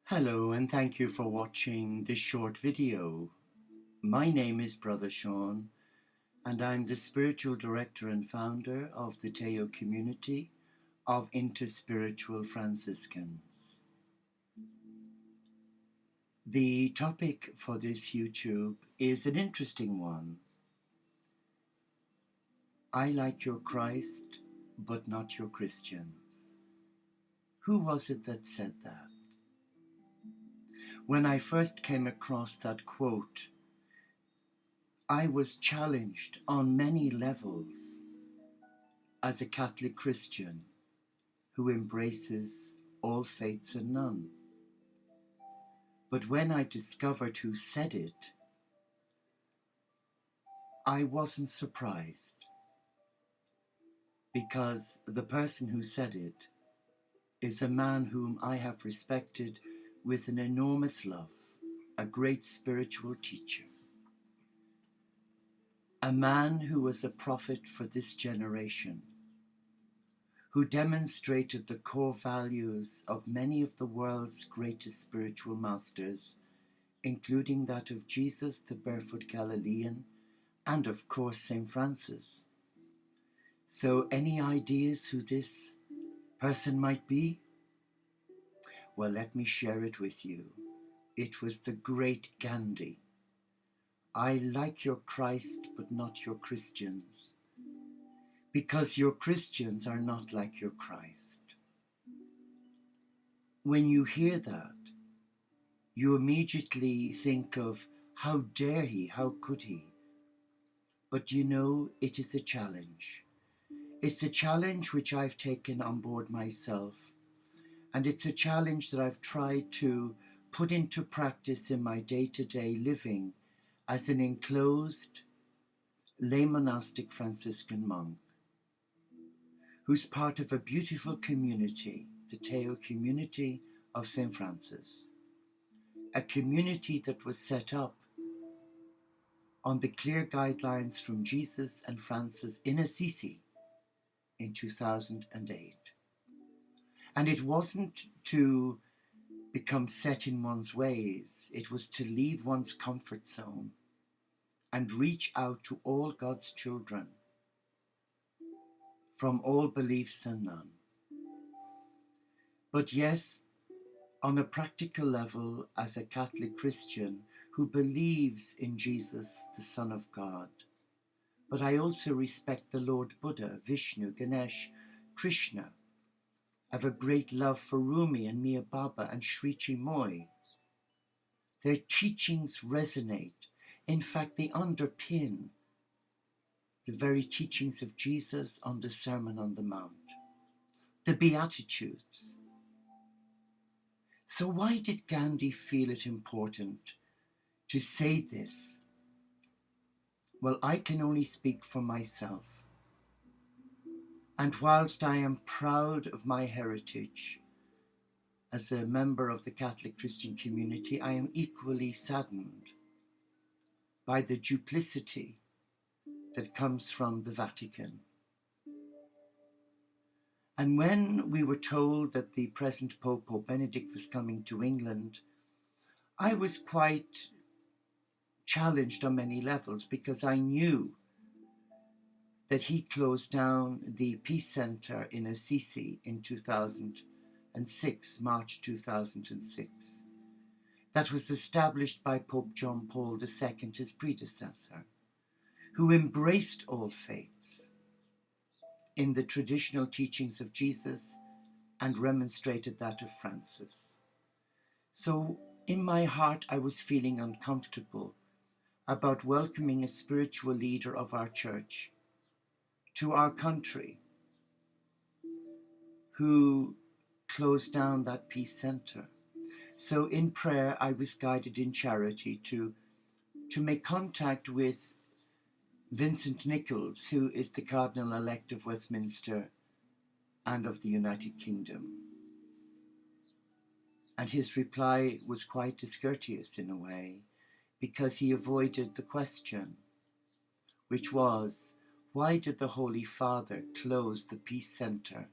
Hello and thank you for watching this short video. My name is Brother Sean and I'm the spiritual director and founder of the Teo community of Interspiritual Franciscans. The topic for this YouTube is an interesting one. I like your Christ, but not your Christians. Who was it that said that? When I first came across that quote, I was challenged on many levels as a Catholic Christian who embraces all faiths and none. But when I discovered who said it, I wasn't surprised, because the person who said it is a man whom I have respected with an enormous love, a great spiritual teacher, a man who was a prophet for this generation, who demonstrated the core values of many of the world's greatest spiritual masters, including that of Jesus, the barefoot Galilean, and of course St. Francis. So any ideas who this person might be? Well, let me share it with you. It was the great Ghandi. I like your Christ, but not your Christians, because your Christians are not like your Christ. When you hear that, you immediately think of how dare he, how could he? But you know, it is a challenge. It's a challenge which I've taken on board myself, and it's a challenge that I've tried to put into practice in my day-to-day living as an enclosed lay monastic Franciscan monk who's part of a beautiful community, the Teo community of St. Francis, a community that was set up on the clear guidelines from Jesus and Francis in Assisi in 2008. And it wasn't to become set in one's ways, it was to leave one's comfort zone and reach out to all God's children from all beliefs and none. But yes, on a practical level, as a Catholic Christian who believes in Jesus, the Son of God, but I also respect the Lord Buddha, Vishnu, Ganesh, Krishna. I have a great love for Rumi and Mia Baba and Sri Chimoy. Their teachings resonate. In fact, they underpin the very teachings of Jesus on the Sermon on the Mount, the Beatitudes. So why did Ghandi feel it important to say this? Well, I can only speak for myself. And whilst I am proud of my heritage as a member of the Catholic Christian community, I am equally saddened by the duplicity that comes from the Vatican. And when we were told that the present Pope, Pope Benedict, was coming to England, I was quite challenged on many levels, because I knew that he closed down the Peace Center in Assisi in 2006, March 2006. That was established by Pope John Paul II, his predecessor, who embraced all faiths in the traditional teachings of Jesus and remonstrated that of Francis. So in my heart, I was feeling uncomfortable about welcoming a spiritual leader of our church to our country who closed down that peace center. So in prayer, I was guided in charity to make contact with Vincent Nichols, who is the Cardinal-elect of Westminster and of the United Kingdom. And his reply was quite discourteous in a way, because he avoided the question, which was, why did the Holy Father close the Peace Center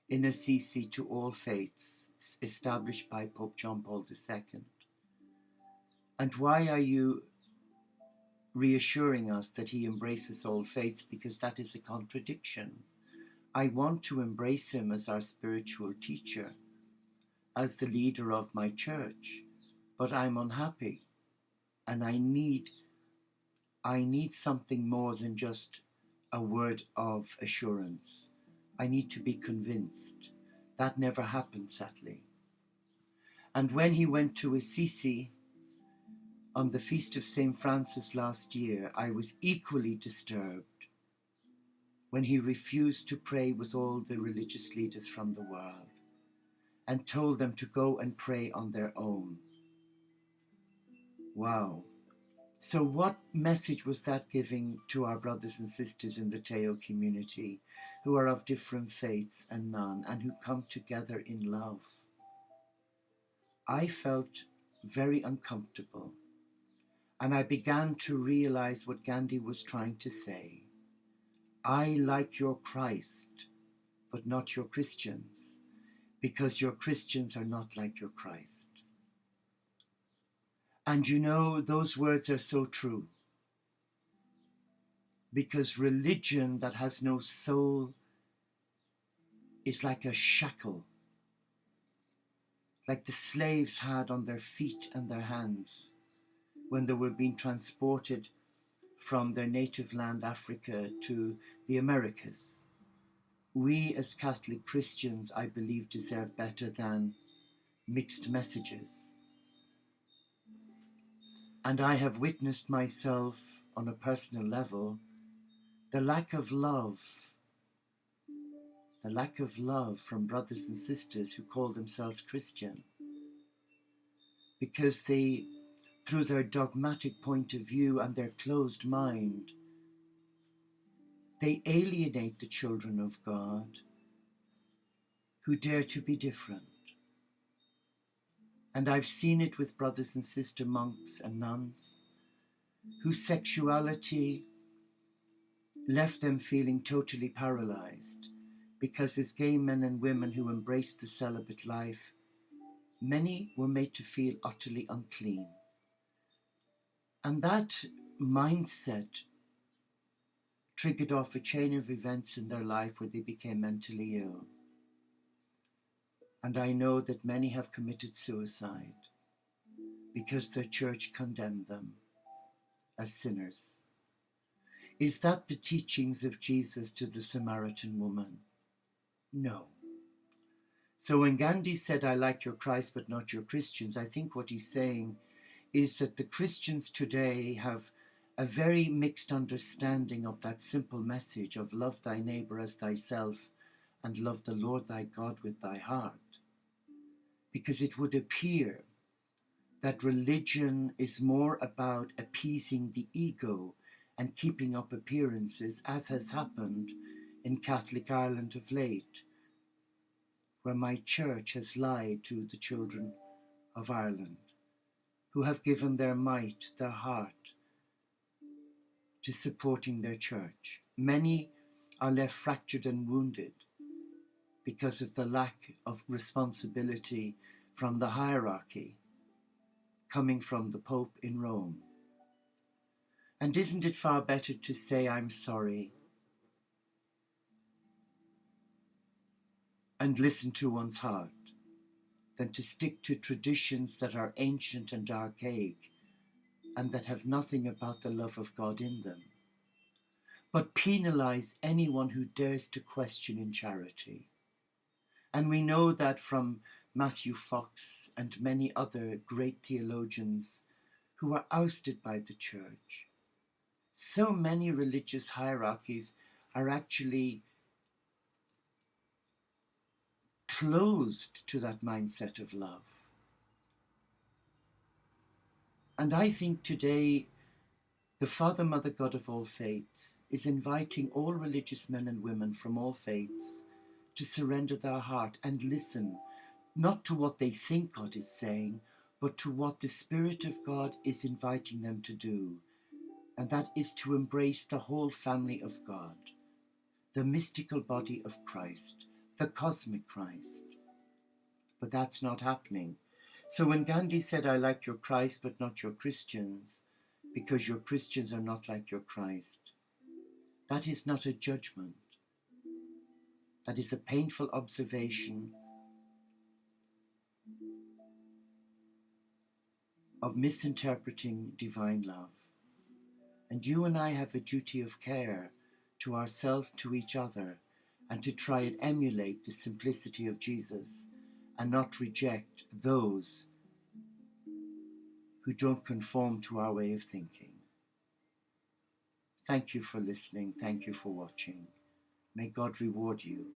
in Assisi to all faiths established by Pope John Paul II. And why are you reassuring us that he embraces all faiths? Because that is a contradiction. I want to embrace him as our spiritual teacher, as the leader of my church, but I'm unhappy, and I need something more than just a word of assurance. I need to be convinced. That never happened, sadly. And when he went to Assisi on the feast of St. Francis last year, I was equally disturbed when he refused to pray with all the religious leaders from the world and told them to go and pray on their own. Wow. So what message was that giving to our brothers and sisters in the Teo community who are of different faiths and none, and who come together in love? I felt very uncomfortable, and I began to realize what Ghandi was trying to say. I like your Christ, but not your Christians, because your Christians are not like your Christ. And you know, those words are so true, because religion that has no soul is like a shackle, like the slaves had on their feet and their hands when they were being transported from their native land, Africa, to the Americas. We as Catholic Christians, I believe, deserve better than mixed messages. And I have witnessed myself on a personal level the lack of love from brothers and sisters who call themselves Christian, because they, through their dogmatic point of view and their closed mind, they alienate the children of God who dare to be different. And I've seen it with brothers and sister monks and nuns whose sexuality left them feeling totally paralyzed, because as gay men and women who embraced the celibate life, many were made to feel utterly unclean. And that mindset triggered off a chain of events in their life where they became mentally ill. And I know that many have committed suicide because their church condemned them as sinners. Is that the teachings of Jesus to the Samaritan woman? No. So when Ghandi said, I like your Christ but not your Christians, I think what he's saying is that the Christians today have a very mixed understanding of that simple message of love thy neighbor as thyself and love the Lord thy God with thy heart. Because it would appear that religion is more about appeasing the ego and keeping up appearances, as has happened in Catholic Ireland of late, where my church has lied to the children of Ireland, who have given their might, their heart, to supporting their church. Many are left fractured and wounded because of the lack of responsibility from the hierarchy coming from the Pope in Rome. And isn't it far better to say I'm sorry and listen to one's heart than to stick to traditions that are ancient and archaic and that have nothing about the love of God in them, but penalize anyone who dares to question in charity? And we know that from Matthew Fox and many other great theologians who were ousted by the church. So many religious hierarchies are actually closed to that mindset of love. And I think today the Father, Mother, God of all faiths is inviting all religious men and women from all faiths to surrender their heart and listen, not to what they think God is saying, but to what the Spirit of God is inviting them to do. And that is to embrace the whole family of God, the mystical body of Christ, the cosmic Christ. But that's not happening. So when Gandhi said, I like your Christ but not your Christians, because your Christians are not like your Christ, that is not a judgment. That is a painful observation of misinterpreting divine love. And you and I have a duty of care to ourselves, to each other, and to try and emulate the simplicity of Jesus and not reject those who don't conform to our way of thinking. Thank you for listening. Thank you for watching. May God reward you.